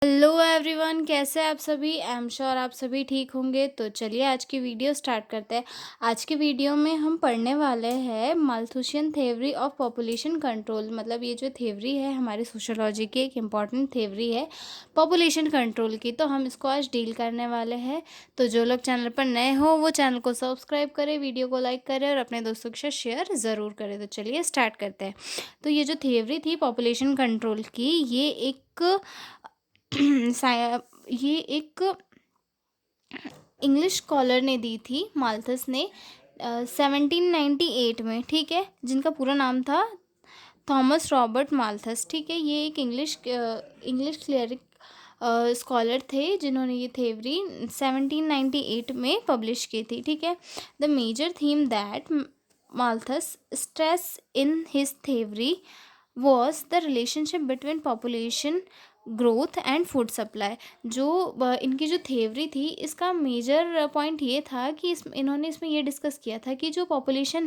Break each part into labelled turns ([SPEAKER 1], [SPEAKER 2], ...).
[SPEAKER 1] Hello everyone, कैसे हैं आप सभी। आई एम श्योर आप सभी ठीक होंगे। तो चलिए आज की वीडियो स्टार्ट करते हैं। आज की वीडियो में हम पढ़ने वाले हैं Malthusian theory of population control. मतलब ये जो थ्योरी है हमारी सोशियोलॉजी की एक इम्पॉर्टेंट थ्योरी है पॉपुलेशन कंट्रोल की, तो हम इसको आज डील करने वाले हैं। तो जो लोग चैनल पर नए हो वो चैनल को सब्सक्राइब करें, वीडियो को लाइक करें और अपने दोस्तों के साथ शेयर ज़रूर करें। तो चलिए स्टार्ट करते हैं। तो ये जो थ्योरी थी पॉपुलेशन कंट्रोल की, ये एक ये एक इंग्लिश स्कॉलर ने दी थी, माल्थस ने 1798 में, ठीक है, जिनका पूरा नाम था थॉमस रॉबर्ट माल्थस। ठीक है, ये एक इंग्लिश क्लेरिक स्कॉलर थे जिन्होंने ये थ्योरी 1798 में पब्लिश की थी। ठीक है, the major theme that Malthus stress in his theory was the relationship between population growth and food supply. जो इनकी जो थ्योरी थी, इसका मेजर पॉइंट ये था कि इन्होंने इसमें ये डिस्कस किया था कि जो पॉपुलेशन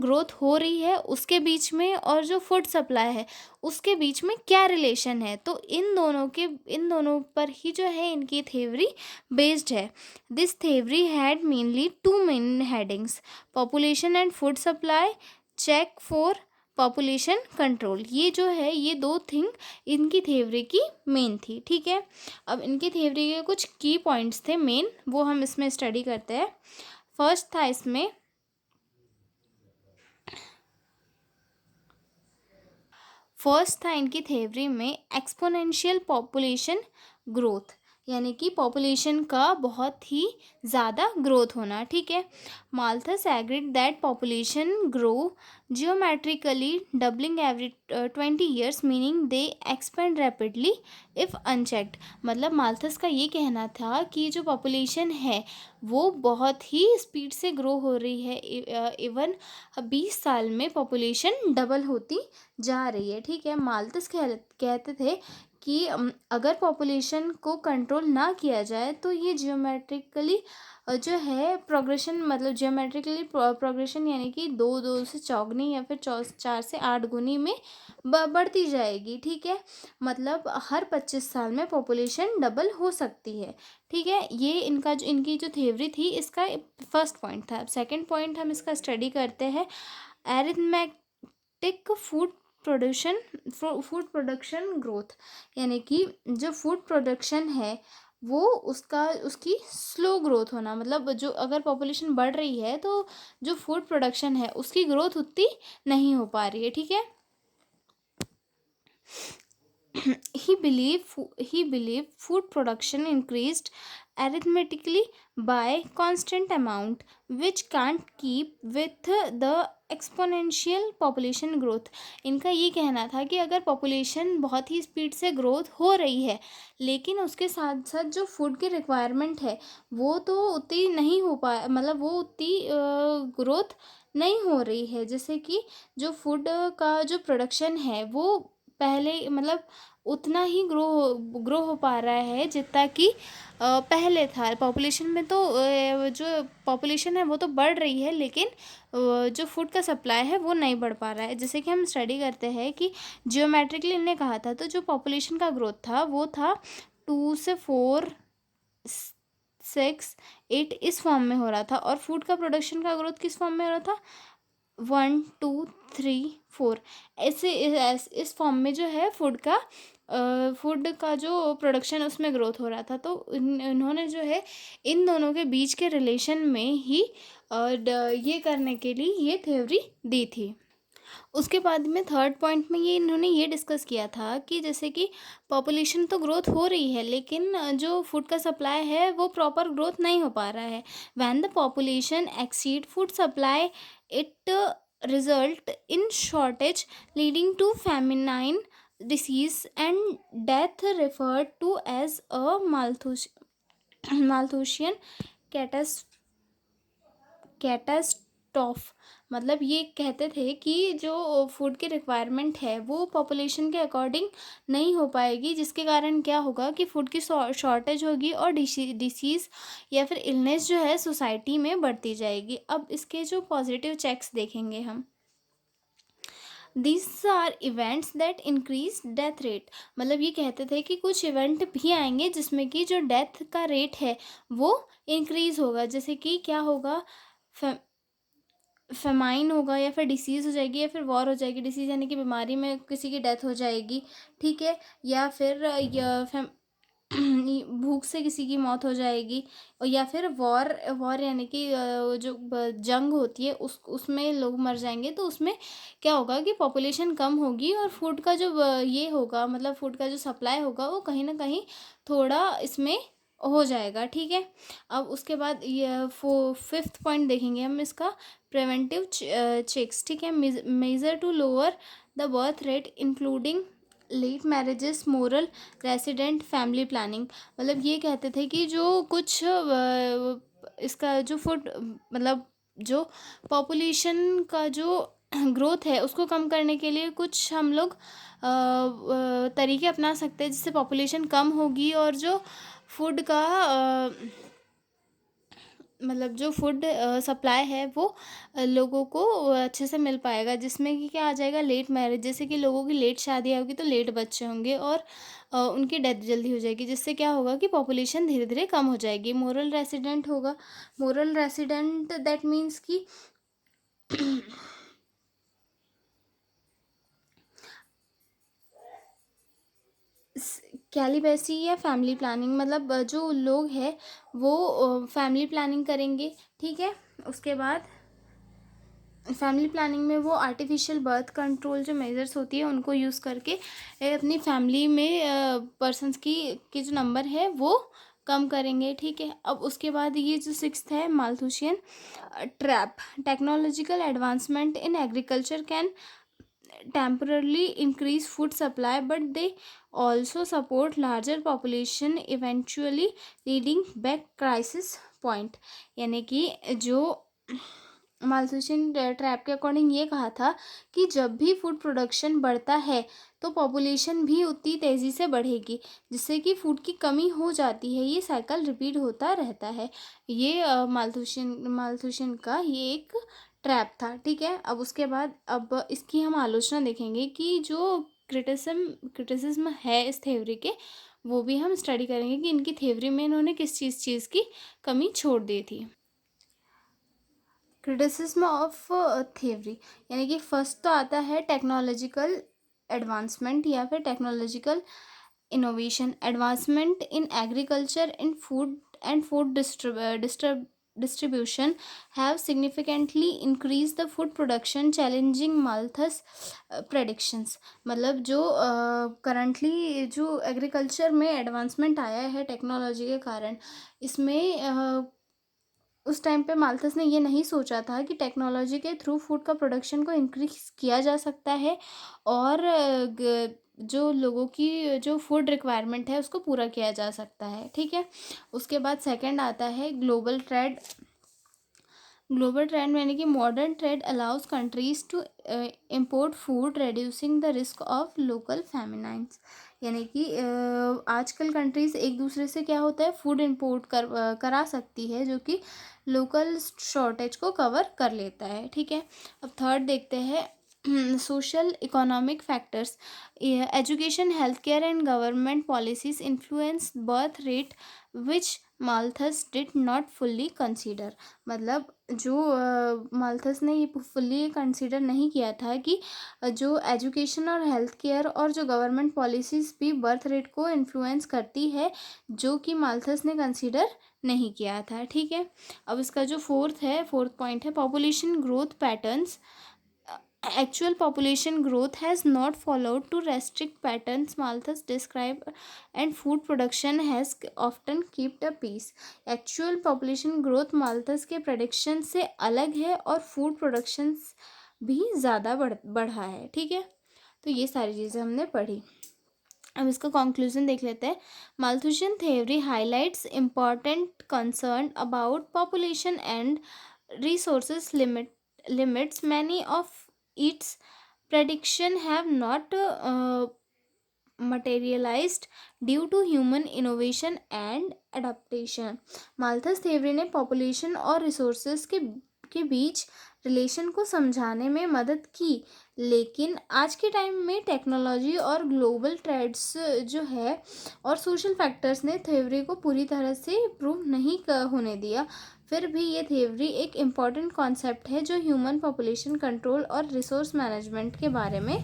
[SPEAKER 1] ग्रोथ हो रही है उसके बीच में और जो फूड सप्लाई है उसके बीच में क्या रिलेशन है। तो इन दोनों पर ही जो है इनकी थ्योरी बेस्ड है। This theory had mainly two main headings, population and food supply, check for population control. ये जो है ये दो थिंग इनकी थ्योरी की मेन थी। ठीक है, अब इनकी थ्योरी के कुछ की पॉइंट्स थे मेन, वो हम इसमें स्टडी करते हैं। फर्स्ट था इनकी थ्योरी में एक्सपोनेंशियल पॉपुलेशन ग्रोथ, यानी कि पॉपुलेशन का बहुत ही ज़्यादा ग्रोथ होना। ठीक है, Malthus agreed that population grow geometrically doubling every 20 years, meaning they expand rapidly if unchecked. मतलब माल्थस का ये कहना था कि जो पॉपुलेशन है वो बहुत ही स्पीड से ग्रो हो रही है। इवन 20 साल में पॉपुलेशन डबल होती जा रही है। ठीक है, माल्थस कहते थे कि अगर पॉपुलेशन को कंट्रोल ना किया जाए तो ये जियोमेट्रिकली जो है प्रोग्रेशन, मतलब जियोमेट्रिकली प्रोग्रेशन यानी कि दो से चौगुनी या फिर 4 से 8 गुनी में बढ़ती जाएगी। ठीक है, मतलब हर 25 साल में पॉपुलेशन डबल हो सकती है। ठीक है, ये इनकी जो थ्योरी थी इसका फर्स्ट पॉइंट था। सेकंड पॉइंट हम इसका स्टडी करते हैं, एरिथमेटिक फूड प्रोडक्शन ग्रोथ, यानी कि जो फूड प्रोडक्शन है वो उसकी स्लो ग्रोथ होना। मतलब जो अगर पॉपुलेशन बढ़ रही है तो जो फूड प्रोडक्शन है उसकी ग्रोथ उतनी नहीं हो पा रही है। ठीक है, he believed food production increased arithmetically by constant amount which can't keep with the exponential population growth। इनका ये कहना था कि अगर पॉपुलेशन बहुत ही स्पीड से ग्रोथ हो रही है लेकिन उसके साथ साथ जो फूड की रिक्वायरमेंट है वो तो उतनी नहीं हो पा, मतलब वो उतनी ग्रोथ नहीं हो रही है। जैसे कि जो फूड का जो प्रोडक्शन है वो पहले, मतलब उतना ही ग्रो हो पा रहा है जितना कि पहले था। पॉपुलेशन में तो जो पॉपुलेशन है वो तो बढ़ रही है लेकिन जो फूड का सप्लाई है वो नहीं बढ़ पा रहा है। जैसे कि हम स्टडी करते हैं कि जियोमेट्रिकली इन्होंने कहा था, तो जो पॉपुलेशन का ग्रोथ था वो था 2 से 4 6 8 इस फॉर्म में हो रहा था, और फूड का प्रोडक्शन का ग्रोथ किस फॉर्म में हो रहा था, 1 2 3 4 ऐसे इस फॉर्म में जो है फूड का जो प्रोडक्शन उसमें ग्रोथ हो रहा था। तो इन्होंने जो है इन दोनों के बीच के रिलेशन में ही ये करने के लिए ये थ्योरी दी थी। उसके बाद में थर्ड पॉइंट में ये इन्होंने ये डिस्कस किया था कि जैसे कि पॉपुलेशन तो ग्रोथ हो रही है लेकिन जो फूड का सप्लाई है वो प्रॉपर ग्रोथ नहीं हो पा रहा है। When the population exceed food supply, it result in shortage leading to feminine disease and death, referred to as a Malthusian catastrophe. मतलब ये कहते थे कि जो फूड की रिक्वायरमेंट है वो पॉपुलेशन के अकॉर्डिंग नहीं हो पाएगी, जिसके कारण क्या होगा कि फूड की शॉर्टेज होगी और डिसीज़ या फिर इलनेस जो है सोसाइटी में बढ़ती जाएगी। अब इसके जो पॉजिटिव चेक्स देखेंगे हम। This are events that increase death rate. मतलब ये कहते थे कि कुछ इवेंट भी आएंगे जिसमें कि जो डेथ का रेट है वो इंक्रीज होगा। जैसे कि क्या होगा, फेमाइन होगा, या फिर डिसीज़ हो जाएगी, या फिर वॉर हो जाएगी। डिसीज़ यानी कि बीमारी में किसी की डेथ हो जाएगी, ठीक है। या फिर भूख से किसी की मौत हो जाएगी। और या फिर वॉर वॉर यानी कि जो जंग होती है उसमें लोग मर जाएंगे। तो उसमें क्या होगा कि पॉपुलेशन कम होगी और फूड का जो ये होगा, मतलब फूड का जो सप्लाई होगा वो कहीं ना कहीं थोड़ा इसमें हो जाएगा, ठीक है। अब उसके बाद ये फिफ्थ पॉइंट देखेंगे हम इसका, प्रिवेंटिव चेक्स, ठीक है। Major to lower the birth rate including late marriages, moral resident, family planning. मतलब ये कहते थे कि जो कुछ इसका जो फूड, मतलब जो पॉपुलेशन का जो ग्रोथ है उसको कम करने के लिए कुछ हम लोग तरीके अपना सकते हैं जिससे पॉपुलेशन कम होगी और जो फूड का मतलब जो फूड सप्लाई है वो लोगों को अच्छे से मिल पाएगा। जिसमें कि क्या आ जाएगा, लेट मैरिज, जैसे कि लोगों की लेट शादी होगी तो लेट बच्चे होंगे और उनकी डेथ जल्दी हो जाएगी, जिससे क्या होगा कि पॉपुलेशन धीरे धीरे कम हो जाएगी। मोरल रेसिडेंट होगा, मोरल रेसिडेंट दैट मीन्स कि कैलिबेसी या फैमिली प्लानिंग, मतलब जो लोग हैं वो फैमिली प्लानिंग करेंगे, ठीक है। उसके बाद फैमिली प्लानिंग में वो आर्टिफिशियल बर्थ कंट्रोल जो मेजर्स होती है उनको यूज़ करके अपनी फैमिली में पर्सनस की जो नंबर है वो कम करेंगे, ठीक है। अब उसके बाद ये जो सिक्स्थ है, Malthusian trap. Technological advancement in agriculture can temporarily increase food supply, but they also support larger population, eventually leading back crisis point। यानी कि जो मालथूशियन ट्रैप के अकॉर्डिंग ये कहा था कि जब भी फूड प्रोडक्शन बढ़ता है तो पॉपुलेशन भी उतनी तेज़ी से बढ़ेगी, जिससे कि फूड की कमी हो जाती है। ये साइकिल रिपीट होता रहता है। ये मालथूशियन का ये एक ट्रैप था, ठीक है। अब उसके बाद अब इसकी हम आलोचना देखेंगे कि जो क्रिटिसिज्म है इस थ्योरी के, वो भी हम स्टडी करेंगे कि इनकी थ्योरी में इन्होंने किस चीज़ की कमी छोड़ दी थी। क्रिटिसिज्म ऑफ थ्योरी, यानी कि फर्स्ट तो आता है टेक्नोलॉजिकल एडवांसमेंट या फिर technological innovation, advancement in agriculture, in food and food distribution have significantly increased the food production, challenging Malthus predictions। मतलब जो करंटली जो एग्रीकल्चर में एडवांसमेंट आया है टेक्नोलॉजी के कारण, इसमें उस टाइम पे माल्थस ने ये नहीं सोचा था कि टेक्नोलॉजी के थ्रू फूड का प्रोडक्शन को इंक्रीज किया जा सकता है और जो लोगों की जो फूड रिक्वायरमेंट है उसको पूरा किया जा सकता है, ठीक है। उसके बाद सेकंड आता है ग्लोबल ट्रेड। ग्लोबल ट्रेंड यानी कि modern trade allows countries to import food, reducing the risk of local famines. यानी कि आजकल कंट्रीज एक दूसरे से क्या होता है, फूड इम्पोर्ट करा सकती है जो कि लोकल शॉर्टेज को कवर कर लेता है, ठीक है। अब थर्ड देखते हैं, social economic factors. Education, health care and government policies influence birth rate which Malthus did not fully consider. मतलब जो माल्थस ने ये फुल्ली कंसीडर नहीं किया था कि जो एजुकेशन और हेल्थ केयर और जो गवर्नमेंट पॉलिसीज़ भी बर्थ रेट को इन्फ्लुएंस करती है, जो कि माल्थस ने कंसीडर नहीं किया था, ठीक है। अब इसका जो फोर्थ पॉइंट है, population growth patterns. Actual population growth has not followed to restrict patterns Malthus described, and food production has often kept a pace। Actual population growth Malthus के prediction से अलग है और food production भी ज़्यादा बढ़ा है, ठीक है। तो ये सारी चीज़ें हमने पढ़ी। अब इसका कंक्लूजन देख लेते हैं। Malthusian theory highlights important concern about population and resources limits। Many of its prediction have not materialized due to human innovation and adaptation। Malthus theory ने पॉपुलेशन और रिसोर्सेज के के बीच रिलेशन को समझाने में मदद की, लेकिन आज के टाइम में टेक्नोलॉजी और ग्लोबल ट्रेंड्स जो है और सोशल फैक्टर्स ने थ्योरी को पूरी तरह से प्रूव नहीं होने दिया। फिर भी ये थ्योरी एक इम्पॉर्टेंट कॉन्सेप्ट है जो ह्यूमन पॉपुलेशन कंट्रोल और रिसोर्स मैनेजमेंट के बारे में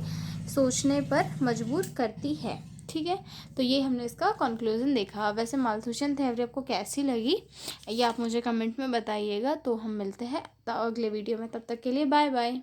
[SPEAKER 1] सोचने पर मजबूर करती है। ठीक है, तो ये हमने इसका कंक्लूजन देखा। वैसे मालथुसियन थ्योरी आपको कैसी लगी ये आप मुझे कमेंट में बताइएगा। तो हम मिलते हैं अगले वीडियो में, तब तक के लिए बाय बाय।